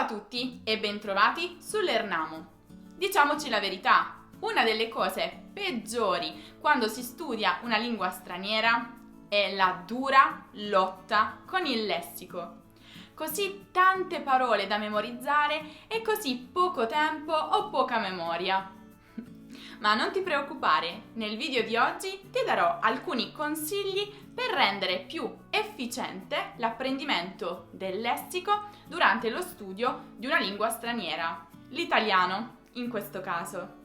a tutti e bentrovati su Learnamo. Diciamoci la verità, una delle cose peggiori quando si studia una lingua straniera è la dura lotta con il lessico. Così tante parole da memorizzare e così poco tempo o poca memoria. Ma non ti preoccupare, nel video di oggi ti darò alcuni consigli per rendere più efficiente l'apprendimento del lessico durante lo studio di una lingua straniera, l'italiano in questo caso.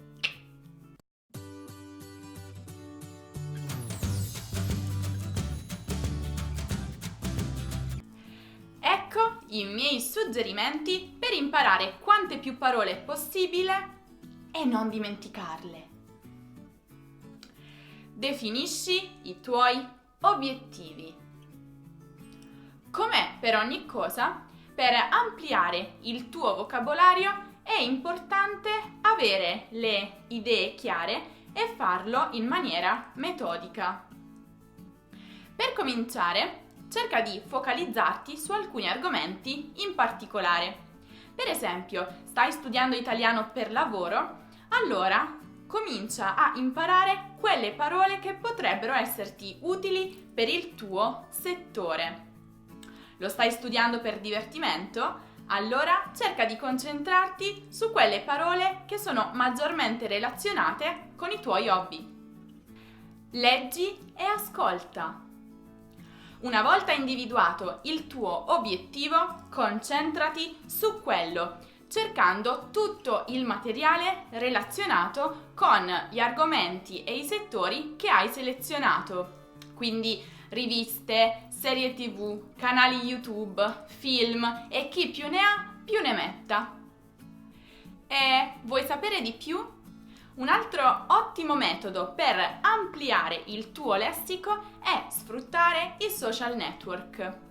Ecco i miei suggerimenti per imparare quante più parole possibile e non dimenticarle. Definisci i tuoi obiettivi. Come per ogni cosa, per ampliare il tuo vocabolario è importante avere le idee chiare e farlo in maniera metodica. Per cominciare, cerca di focalizzarti su alcuni argomenti in particolare. Per esempio, stai studiando italiano per lavoro? Allora comincia a imparare quelle parole che potrebbero esserti utili per il tuo settore. Lo stai studiando per divertimento? Allora cerca di concentrarti su quelle parole che sono maggiormente relazionate con i tuoi hobby. Leggi e ascolta. Una volta individuato il tuo obiettivo, concentrati su quello, cercando tutto il materiale relazionato con gli argomenti e i settori che hai selezionato. Quindi riviste, serie TV, canali YouTube, film e chi più ne ha più ne metta. E vuoi sapere di più? Un altro ottimo metodo per ampliare il tuo lessico è sfruttare i social network.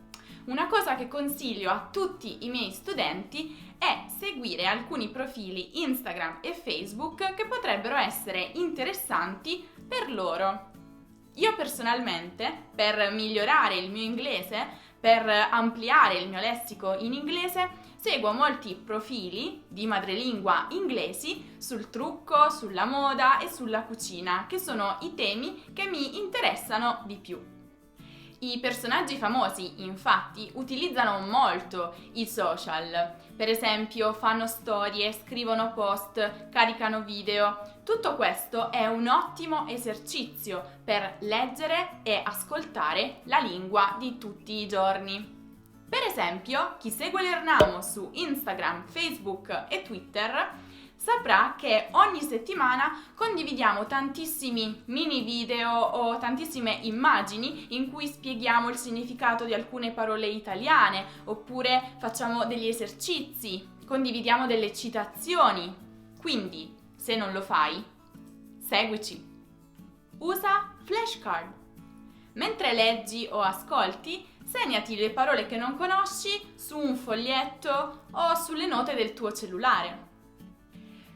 Una cosa che consiglio a tutti i miei studenti è seguire alcuni profili Instagram e Facebook che potrebbero essere interessanti per loro. Io personalmente, per migliorare il mio inglese, per ampliare il mio lessico in inglese, seguo molti profili di madrelingua inglesi sul trucco, sulla moda e sulla cucina, che sono i temi che mi interessano di più. I personaggi famosi, infatti, utilizzano molto i social. Per esempio, fanno storie, scrivono post, caricano video. Tutto questo è un ottimo esercizio per leggere e ascoltare la lingua di tutti i giorni. Per esempio, chi segue Learnamo su Instagram, Facebook e Twitter saprà che ogni settimana condividiamo tantissimi mini video o tantissime immagini in cui spieghiamo il significato di alcune parole italiane oppure facciamo degli esercizi, condividiamo delle citazioni. Quindi, se non lo fai, seguici. Usa flashcard. Mentre leggi o ascolti, segnati le parole che non conosci su un foglietto o sulle note del tuo cellulare.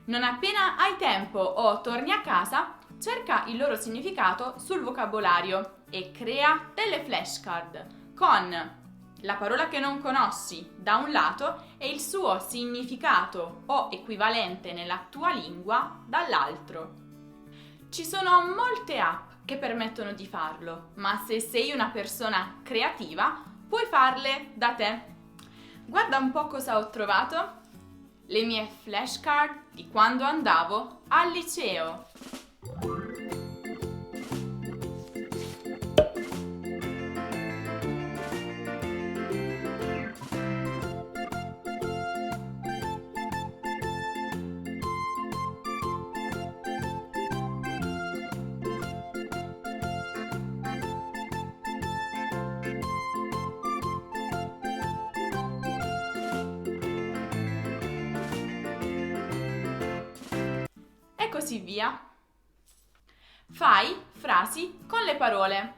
Non appena hai tempo o torni a casa, cerca il loro significato sul vocabolario e crea delle flashcard con la parola che non conosci da un lato e il suo significato o equivalente nella tua lingua dall'altro. Ci sono molte app che permettono di farlo, ma se sei una persona creativa, puoi farle da te. Guarda un po' cosa ho trovato. Le mie flashcard di quando andavo al liceo. E così via. Fai frasi con le parole.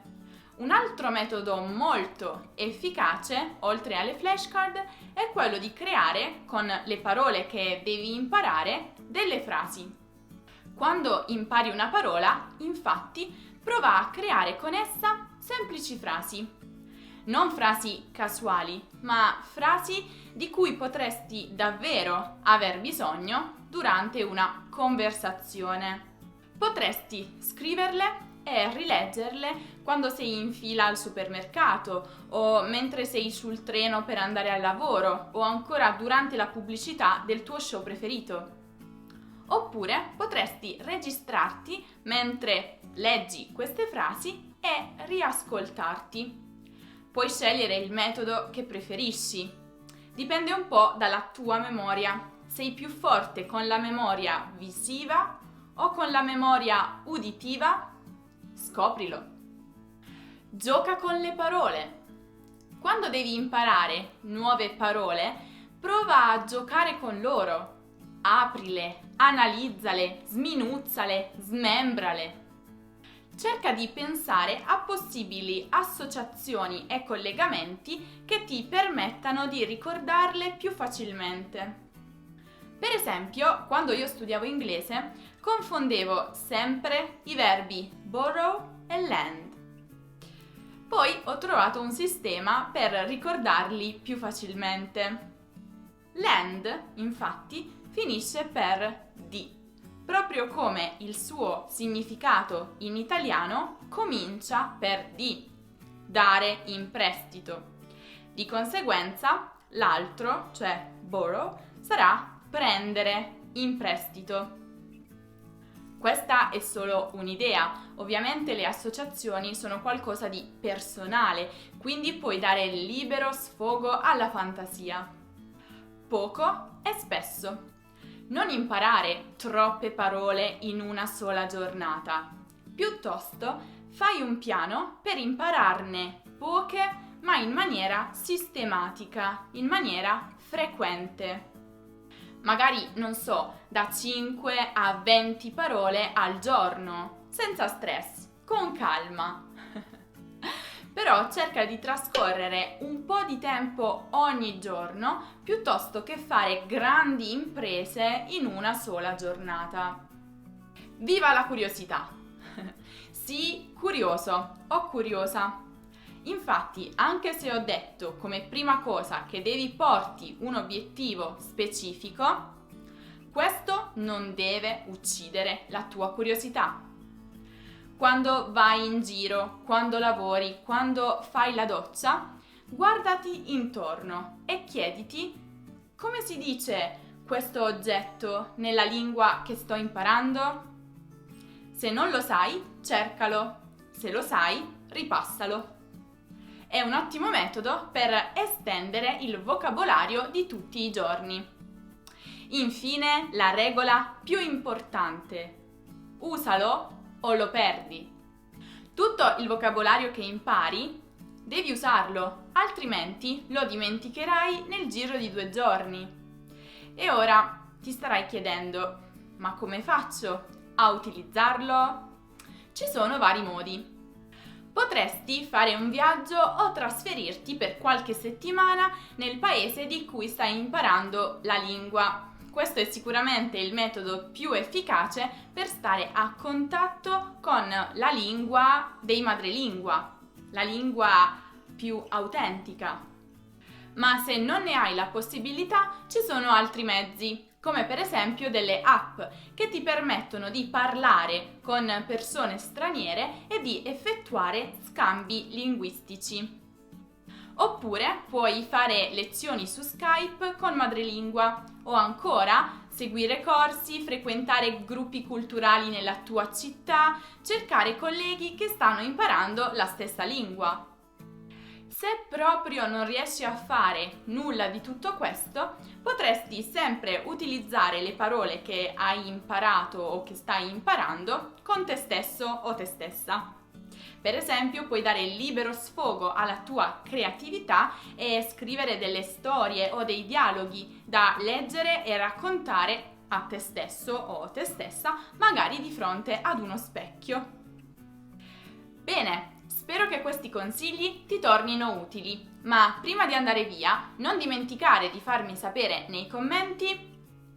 Un altro metodo molto efficace, oltre alle flashcard, è quello di creare con le parole che devi imparare delle frasi. Quando impari una parola, infatti, prova a creare con essa semplici frasi. Non frasi casuali, ma frasi di cui potresti davvero aver bisogno durante una conversazione. Potresti scriverle e rileggerle quando sei in fila al supermercato o mentre sei sul treno per andare al lavoro o ancora durante la pubblicità del tuo show preferito. Oppure potresti registrarti mentre leggi queste frasi e riascoltarti. Puoi scegliere il metodo che preferisci. Dipende un po' dalla tua memoria. Sei più forte con la memoria visiva o con la memoria uditiva? Scoprilo. Gioca con le parole. Quando devi imparare nuove parole, prova a giocare con loro. Aprile, analizzale, sminuzzale, smembrale. Cerca di pensare a possibili associazioni e collegamenti che ti permettano di ricordarle più facilmente. Per esempio, quando io studiavo inglese, confondevo sempre i verbi borrow e lend. Poi ho trovato un sistema per ricordarli più facilmente. Lend, infatti, finisce per di, proprio come il suo significato in italiano comincia per di, dare in prestito. Di conseguenza, l'altro, cioè borrow, sarà prendere in prestito. Questa è solo un'idea, ovviamente le associazioni sono qualcosa di personale, quindi puoi dare libero sfogo alla fantasia. Poco e spesso. Non imparare troppe parole in una sola giornata. Piuttosto, fai un piano per impararne poche, ma in maniera sistematica, in maniera frequente. Magari, non so, da 5 a 20 parole al giorno, senza stress, con calma. Però cerca di trascorrere un po' di tempo ogni giorno piuttosto che fare grandi imprese in una sola giornata. Viva la curiosità! Sii curioso o curiosa. Infatti, anche se ho detto come prima cosa che devi porti un obiettivo specifico, questo non deve uccidere la tua curiosità. Quando vai in giro, quando lavori, quando fai la doccia, guardati intorno e chiediti come si dice questo oggetto nella lingua che sto imparando? Se non lo sai, cercalo. Se lo sai, ripassalo. È un ottimo metodo per estendere il vocabolario di tutti i giorni. Infine, la regola più importante. Usalo o lo perdi. Tutto il vocabolario che impari devi usarlo, altrimenti lo dimenticherai nel giro di 2 giorni. E ora ti starai chiedendo, ma come faccio a utilizzarlo? Ci sono vari modi. Potresti fare un viaggio o trasferirti per qualche settimana nel paese di cui stai imparando la lingua. Questo è sicuramente il metodo più efficace per stare a contatto con la lingua dei madrelingua, la lingua più autentica. Ma se non ne hai la possibilità, ci sono altri mezzi, come per esempio delle app che ti permettono di parlare con persone straniere e di effettuare scambi linguistici. Oppure puoi fare lezioni su Skype con madrelingua o ancora seguire corsi, frequentare gruppi culturali nella tua città, cercare colleghi che stanno imparando la stessa lingua. Se proprio non riesci a fare nulla di tutto questo, potresti sempre utilizzare le parole che hai imparato o che stai imparando con te stesso o te stessa. Per esempio, puoi dare libero sfogo alla tua creatività e scrivere delle storie o dei dialoghi da leggere e raccontare a te stesso o te stessa, magari di fronte ad uno specchio. Bene, spero che questi consigli ti tornino utili, ma prima di andare via, non dimenticare di farmi sapere nei commenti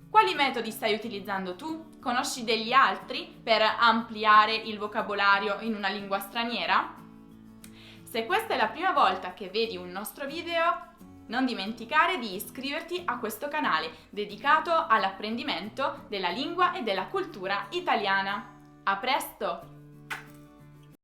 quali metodi stai utilizzando tu? Conosci degli altri per ampliare il vocabolario in una lingua straniera? Se questa è la prima volta che vedi un nostro video, non dimenticare di iscriverti a questo canale dedicato all'apprendimento della lingua e della cultura italiana. A presto!